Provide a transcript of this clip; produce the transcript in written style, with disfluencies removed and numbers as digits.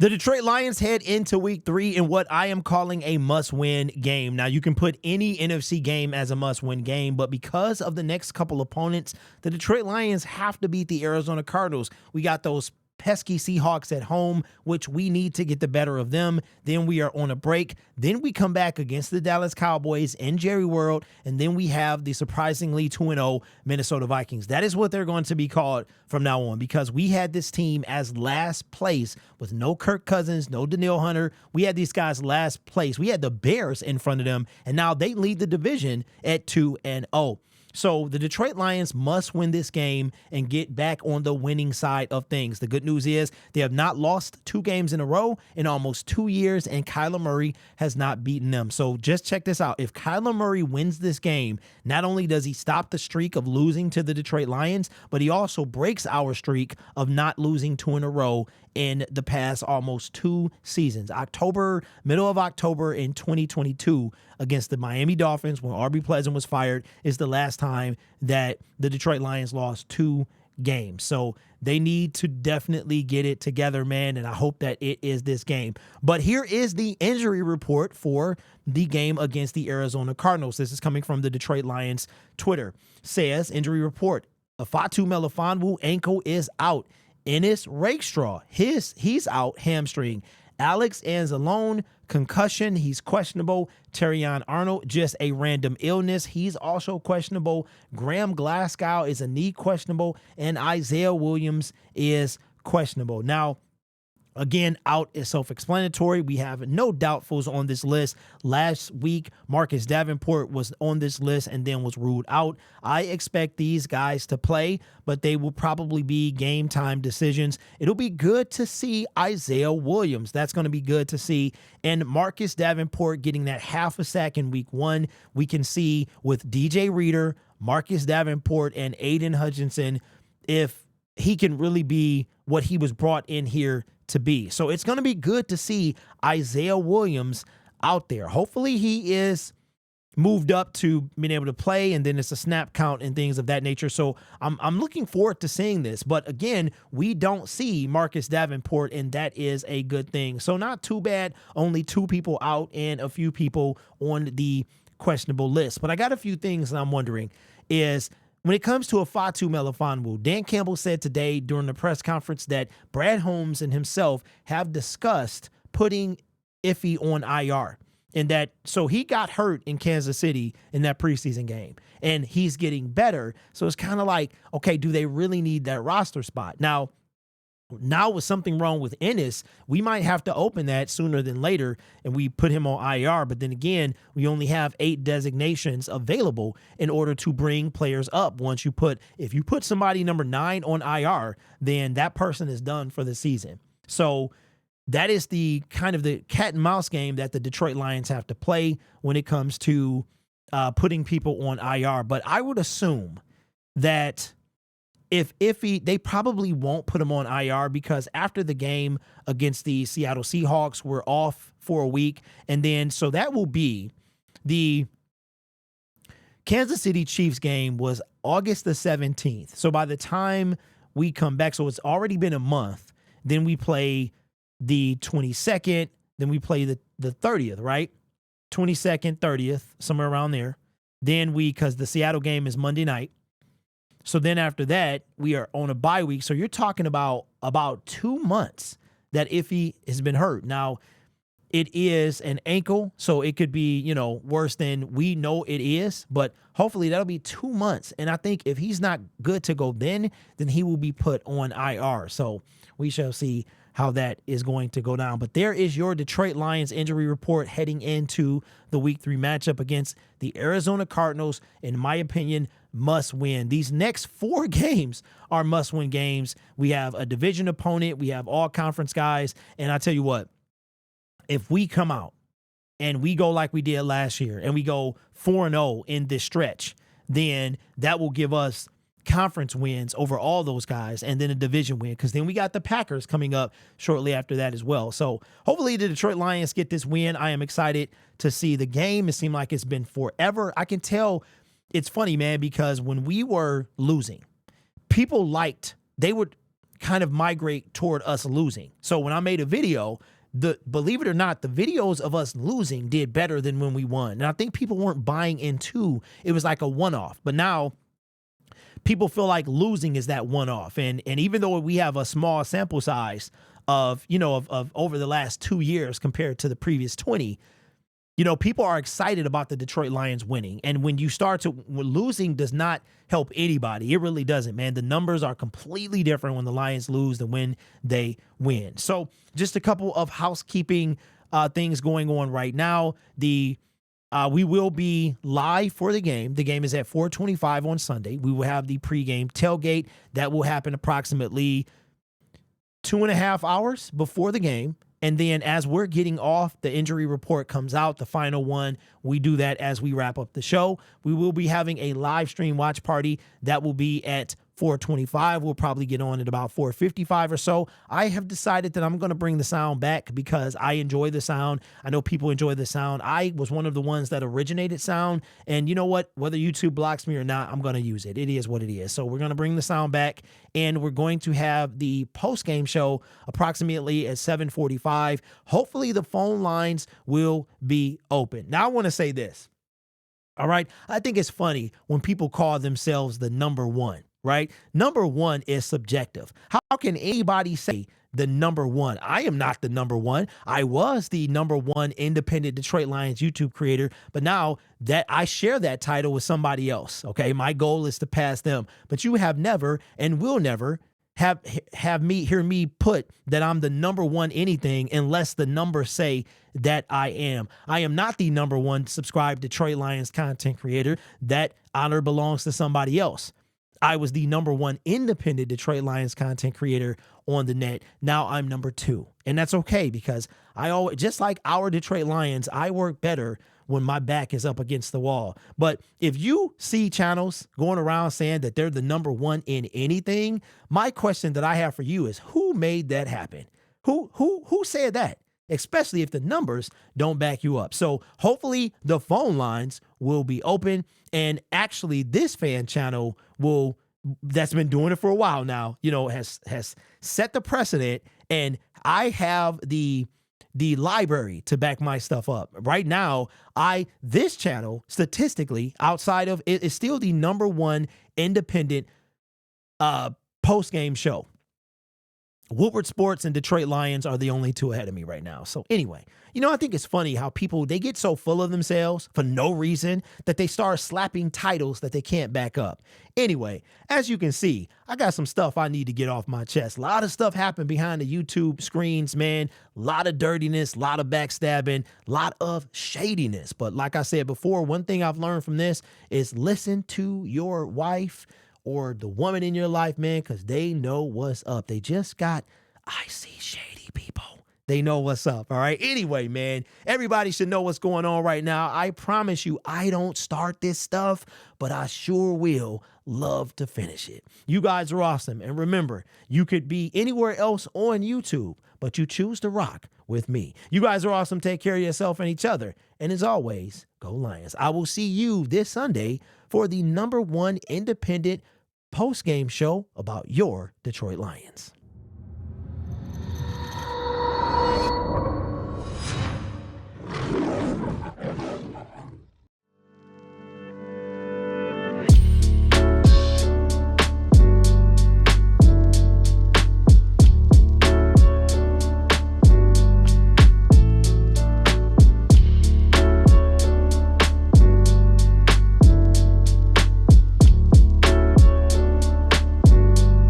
The Detroit Lions head into week 3 in what I am calling a must-win game. Now, you can put any NFC game as a must-win game, but because of the next couple opponents, the Detroit Lions have to beat the Arizona Cardinals. We got those pesky Seahawks at home, which we need to get the better of them. Then we are on a break. Then we come back against the Dallas Cowboys in Jerry World, and then we have the surprisingly 2-0 Minnesota Vikings. That is what they're going to be called from now on, because we had this team as last place with no Kirk Cousins, no Danielle Hunter. We had these guys last place. We had the Bears in front of them, and now they lead the division at 2-0. So the Detroit Lions must win this game and get back on the winning side of things. The good news is they have not lost 2 games in a row in almost 2 years, and Kyler Murray has not beaten them. So just check this out. If Kyler Murray wins this game, not only does he stop the streak of losing to the Detroit Lions, but he also breaks our streak of not losing 2 in a row in the past almost 2 seasons. Middle of October in 2022 against the Miami Dolphins, when Arby Pleasant was fired, is the last time that the Detroit Lions lost 2 games. So they need to definitely get it together, man, and I hope that it is this game. But here is the injury report for the game against the Arizona Cardinals. This is coming from the Detroit Lions Twitter. Says, injury report, Ifeatu Melifonwu ankle is out. Ennis Rakestraw, he's out, hamstring. Alex Anzalone, concussion, he's questionable. Terrion Arnold, just a random illness, he's also questionable. Graham Glasgow is a knee, questionable. And Isaiah Williams is questionable. Now, again, out is self-explanatory. We have no doubtfuls on this list. Last week, Marcus Davenport was on this list and then was ruled out. I expect these guys to play, but they will probably be game time decisions. It'll be good to see Isaiah Williams. That's going to be good to see. And Marcus Davenport getting that half a sack in week 1. We can see with DJ Reader, Marcus Davenport, and Aiden Hutchinson if he can really be what he was brought in here to be. So it's going to be good to see Isaiah Williams out there. Hopefully he is moved up to being able to play, and then it's a snap count and things of that nature. So I'm looking forward to seeing this. But again, we don't see Marcus Davenport, and that is a good thing. So not too bad. Only 2 people out and a few people on the questionable list. But I got a few things that I'm wondering is, when it comes to Ifeatu Melifonwu, Dan Campbell said today during the press conference that Brad Holmes and himself have discussed putting Iffy on IR. And that, so he got hurt in Kansas City in that preseason game, and he's getting better. So it's kind of like, okay, do they really need that roster spot? Now with something wrong with Ennis, we might have to open that sooner than later, and we put him on IR. But then again, we only have 8 designations available in order to bring players up. If you put somebody number 9 on IR, then that person is done for the season. So that is the kind of the cat and mouse game that the Detroit Lions have to play when it comes to putting people on IR. But I would assume that if Iffy, they probably won't put him on IR, because after the game against the Seattle Seahawks, we're off for a week. And then, so that will be the Kansas City Chiefs game was August the 17th. So by the time we come back, so it's already been a month. Then we play the 22nd. Then we play the 30th, right? 22nd, 30th, somewhere around there. Then because the Seattle game is Monday night. So then after that, we are on a bye week. So you're talking about 2 months that Iffy has been hurt. Now, it is an ankle, so it could be, worse than we know it is. But hopefully that'll be 2 months. And I think if he's not good to go then he will be put on IR. So we shall see how that is going to go down. But there is your Detroit Lions injury report heading into the week 3 matchup against the Arizona Cardinals. In my opinion, must win. These next 4 games are must win games. We have a division opponent. We have all conference guys. And I tell you what, if we come out and we go like we did last year and we go 4-0 in this stretch, then that will give us conference wins over all those guys, and then a division win, because then we got the Packers coming up shortly after that as well. So hopefully the Detroit Lions get this win. I am excited to see the game. It seemed like it's been forever. I can tell it's funny, man, because when we were losing, people liked, kind of migrate toward us losing. So when I made a video, believe it or not, the videos of us losing did better than when we won. And I think people weren't buying into it was like a one-off. But now people feel like losing is that one-off. And even though we have a small sample size of, of over the last 2 years compared to the previous 20, people are excited about the Detroit Lions winning. And when you start to losing does not help anybody. It really doesn't, man. The numbers are completely different when the Lions lose than when they win. So just a couple of housekeeping things going on right now. We will be live for the game. The game is at 4:25 on Sunday. We will have the pregame tailgate. That will happen approximately 2.5 hours before the game. And then as we're getting off, the injury report comes out, the final one. We do that as we wrap up the show. We will be having a live stream watch party that will be at 4:25. We'll probably get on at about 4:55 or so. I have decided that I'm going to bring the sound back because I enjoy the sound. I know people enjoy the sound. I was one of the ones that originated sound. And you know what? Whether YouTube blocks me or not, I'm going to use it. It is what it is. So we're going to bring the sound back, and we're going to have the post-game show approximately at 7:45. Hopefully the phone lines will be open. Now I want to say this. All right. I think it's funny when people call themselves the number one. Right? Number one is subjective. How can anybody say the number one? I am not the number one. I was the number one independent Detroit Lions YouTube creator, but now that I share that title with somebody else, okay? My goal is to pass them, but you have never and will never hear me put that I'm the number one anything unless the numbers say that I am. I am not the number one subscribed Detroit Lions content creator. That honor belongs to somebody else. I was the number one independent Detroit Lions content creator on the net. Now I'm number two. And that's okay because I always, just like our Detroit Lions, I work better when my back is up against the wall. But if you see channels going around saying that they're the number one in anything, my question that I have for you is who made that happen? Who said that? Especially if the numbers don't back you up. So hopefully the phone lines will be open. And actually this fan channel that's been doing it for a while now, has set the precedent. And I have the library to back my stuff up. Right now, this channel statistically outside of it is still the number one independent post-game show. Woodward Sports and Detroit Lions are the only two ahead of me right now. So anyway, I think it's funny how people, they get so full of themselves for no reason that they start slapping titles that they can't back up. Anyway, as you can see, I got some stuff I need to get off my chest. A lot of stuff happened behind the YouTube screens, man. A lot of dirtiness, a lot of backstabbing, a lot of shadiness. But like I said before, one thing I've learned from this is listen to your wife or the woman in your life, man, because they know what's up. They just got, I see shady people. They know what's up, all right? Anyway, man, everybody should know what's going on right now. I promise you, I don't start this stuff, but I sure will love to finish it. You guys are awesome. And remember, you could be anywhere else on YouTube, but you choose to rock with me. You guys are awesome. Take care of yourself and each other. And as always, go Lions. I will see you this Sunday for the number one independent post-game show about your Detroit Lions.